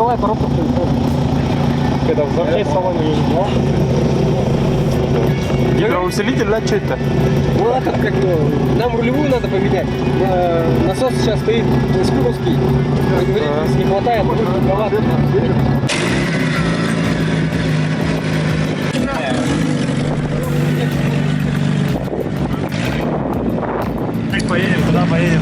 Беговая коробка стоит. Это в запчасть салоне есть. Гидроусилитель, да, что это? Ну а как нам рулевую надо поменять. Насос сейчас стоит скуровский. Не хватает, многовато. Так поедем, куда поедем?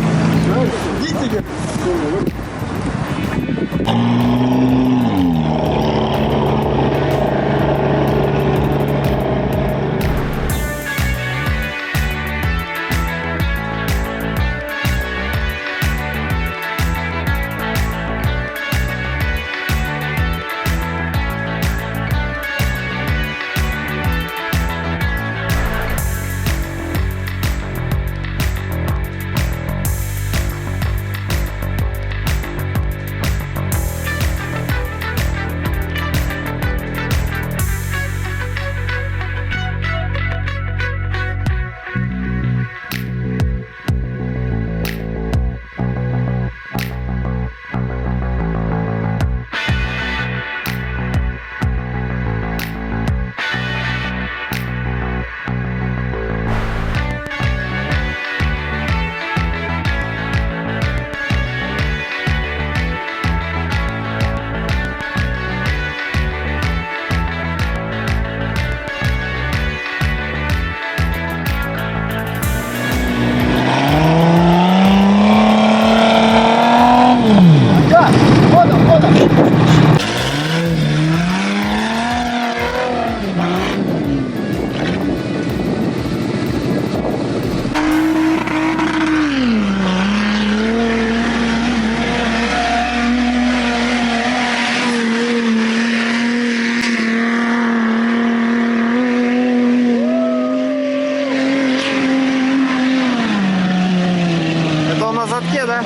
На задке, да?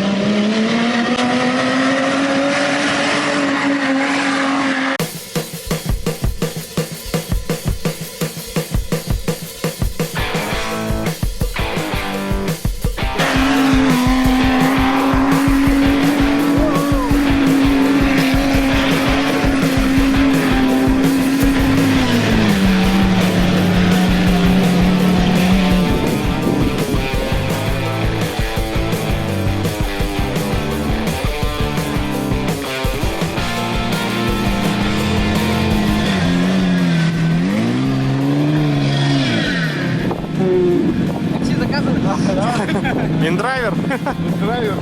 Индрайвер? Индрайвер.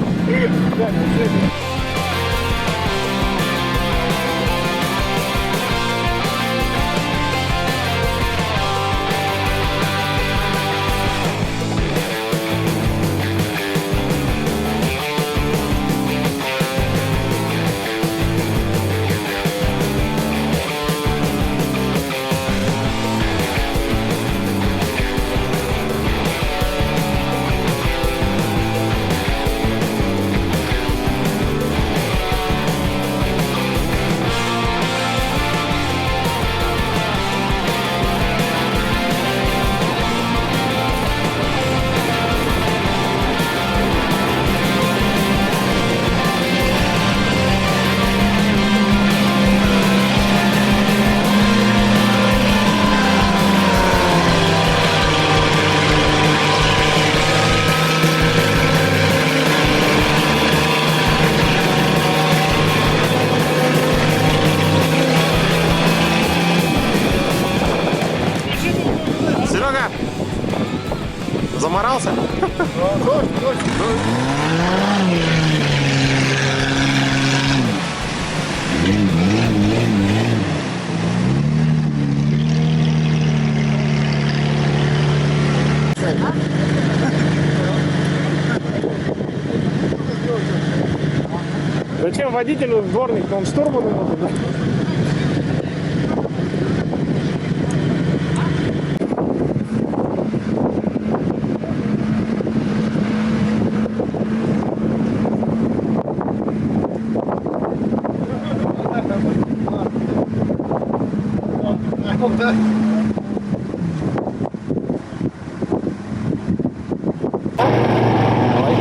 Серега, заморался? Зачем водителю дворник? Он штурман надо, да? Да. Давай.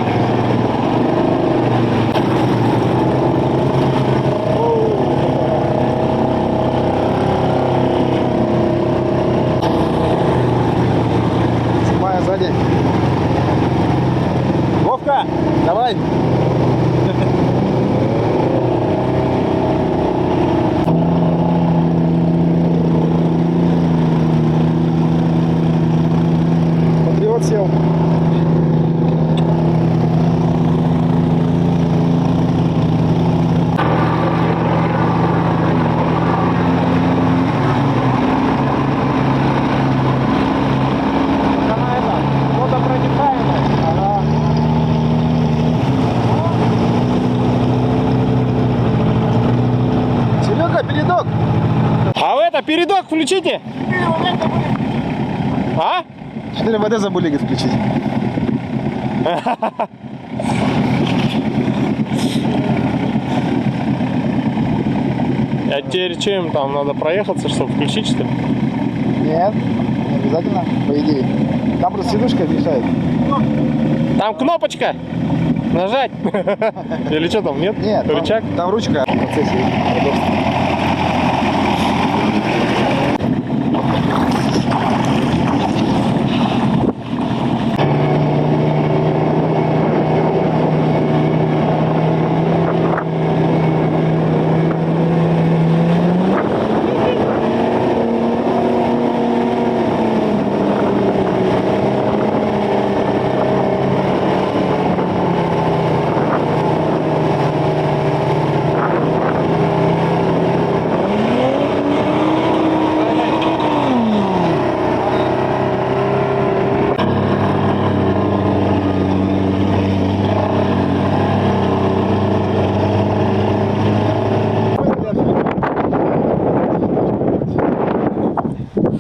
Давай, передок. А вы это передок включите. А? 4 ВД забыли говорит, включить. А теперь чем там надо проехаться, чтобы включить, что ли? Нет, не обязательно, по идее. Там просто сидушка мешает. Там кнопочка. Нажать. Или что там, нет? Нет, Рычаг? там ручка в процессе. Удобство.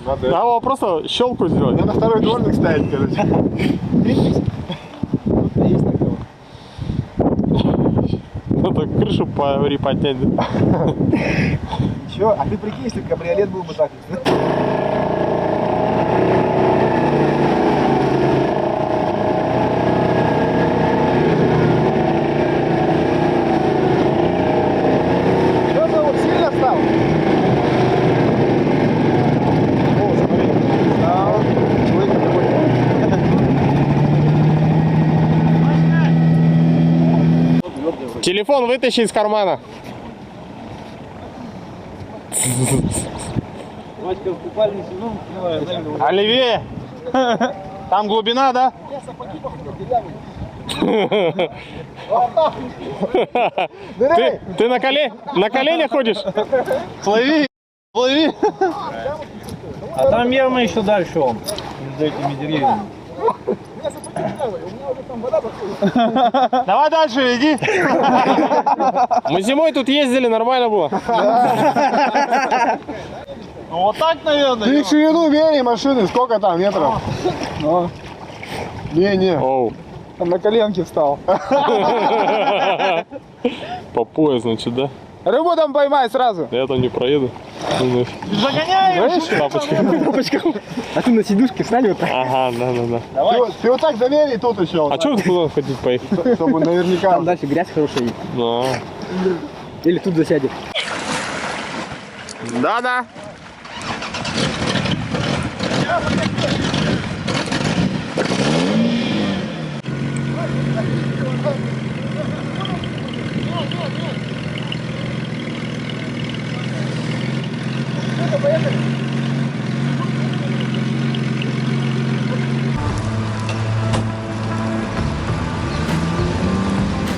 Надо его просто щелку сделать. Надо второй дворник ставить, короче. Надо крышу поднять. Чё? А ты прикинь, если кабриолет был бы так. Что зовут? Сильно стал? О, смотри. Стал. Человек какой-то. Телефон вытащи из кармана. А левее? Там глубина, да? Ты на коленях ходишь? Лови! Лови! А там явно еще дальше он, за этими деревьями. Давай дальше, иди. Мы зимой тут ездили, нормально было. Ну вот так, наверное. Ты в ширину мери машины, сколько там метров? Не. Оу. Там на коленке встал. По пояс, значит, да? Рыбу там поймай сразу. Я там не проеду. Загоняем! Тапочка. А ты на сидушке встань вот так. Ага, да. Ты вот так замери тут еще. А что куда хотите поехать? Чтобы наверняка. Там дальше грязь хорошая. Да. Или тут засядет. Да.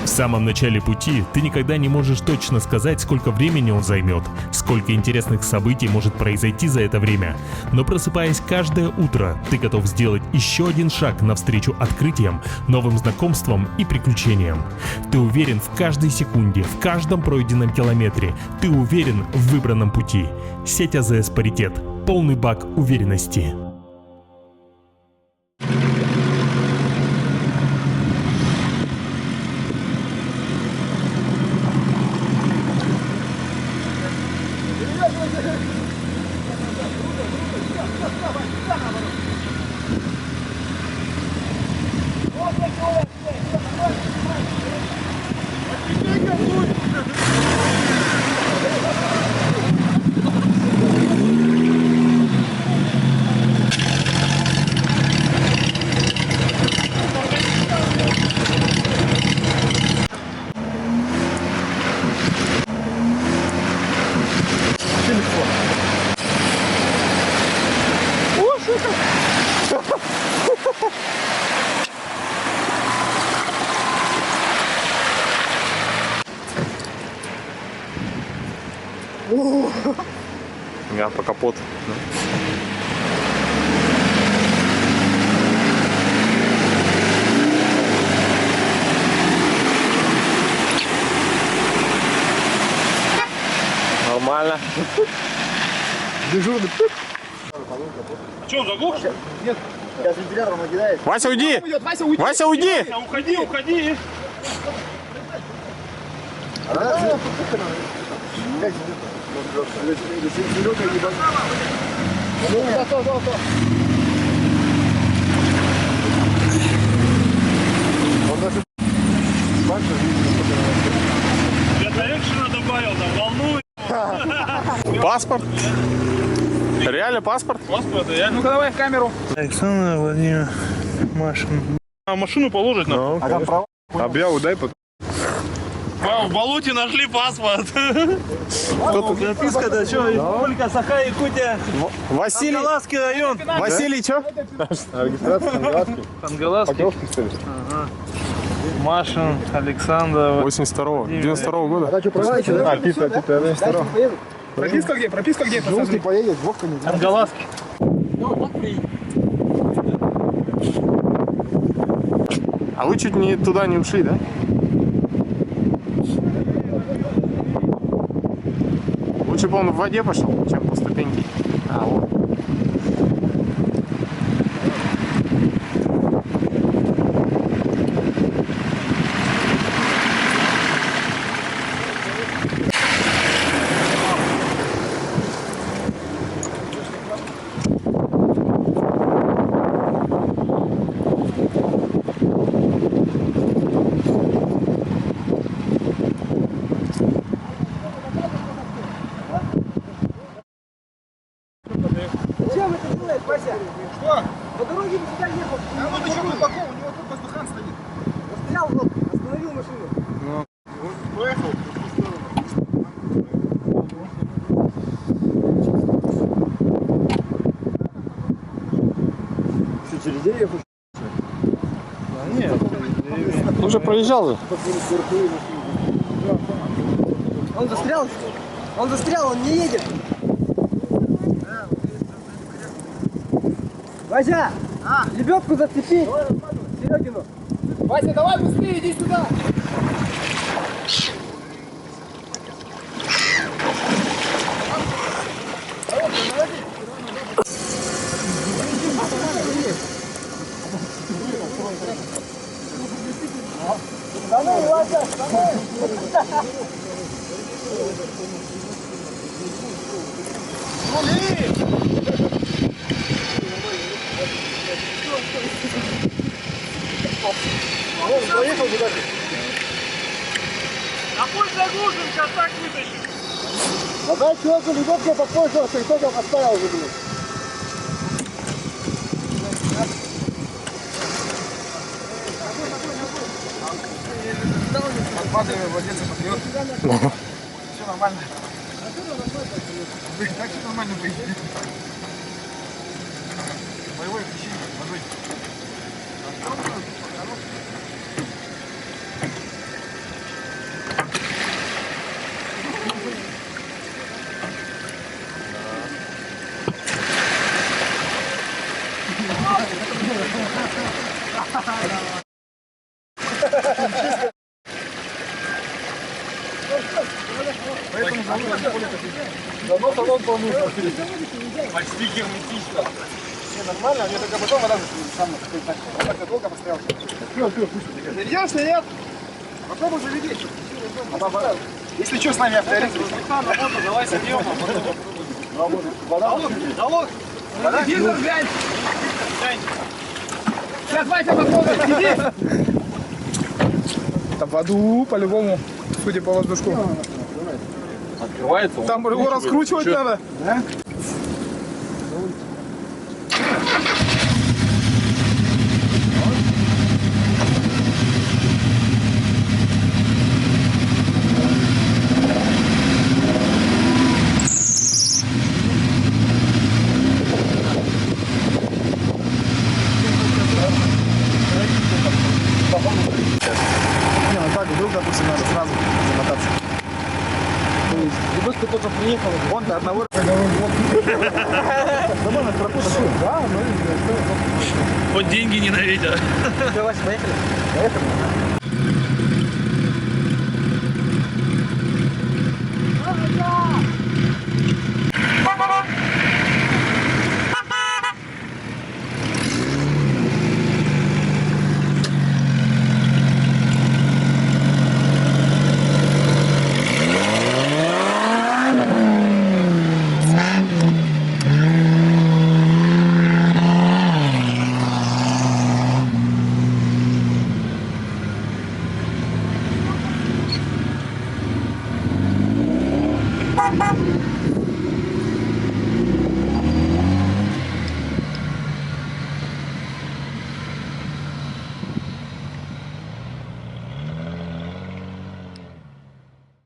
В самом начале пути ты никогда не можешь точно сказать, сколько времени он займет, сколько интересных событий может произойти за это время. Но просыпаясь каждое утро, ты готов сделать еще один шаг навстречу открытиям, новым знакомствам и приключениям. Ты уверен в каждой секунде, в каждом пройденном километре. Ты уверен в выбранном пути. Сеть АЗС Паритет. Полный бак уверенности. Я по капоту. Нормально. Дежурный. Че, он заглохший? Сейчас вентилятором накидает. Вася, уйди! Вася, уйди! Уходи, уходи. Я экшена добавил, там волнует. Паспорт. Реально паспорт? Паспорт, я... Ну-ка давай в камеру. Александр Владимир Машин. А машину положить на? А там права? Объяву дай потом. В болоте нашли паспорт. Записка-то что? Республика Саха-Якутия. Василий. Ангаласский район. Василий, что? Регистрация, Ангаласский. Машин Александр. 82-го, 92-го года. А что, права еще, да? Прописка где? Прописка где? Желтый поедет, Вовка не знает. Ангаласский. А вы чуть не туда не ушли, да? Лучше бы он в воде пошел, чем по ступеньке. А, вот. Зачем это делает, Вася? Что? По дороге бы сюда ехал. А вот еще глубоко, у него тут воздухан стоит. Застрял, вот, остановил машину. Поехал. Что, через деревья хочешь? Он уже проезжал же. Он застрял? Он застрял, он не едет. Вася! Лебедку зацепи! Серегину! Вася, давай быстрее, иди сюда! Штаны, Вася, штаны! Поехал куда-то. А пусть заглушим, сейчас так вытащим. А дай человеку лебедкой попользоваться, и кто там оставил уже, блин. Подпадывай, владельца подбьет. Все нормально. Так все нормально будет. Боевое включение, водой. Давно салон полностью. Почти герметично. Не, нормально, мне только потом вода сам так я долго постоял. Серьезно, нет? Попробуй заведи. Если что, с нами авторитет. Давай сойдем. Залог. Вода. Гильзер, глянь. Сейчас Вася попробует. Иди. Там воду по-любому, судя по воздушку. Открывается он. Там его раскручивать надо. Да? Не, ну так, вдруг, допустим, надо сразу замотаться. Лебедка только приехала. Вон-то одного... Хоть деньги не на ветер. Все, Вася, поехали? Пока.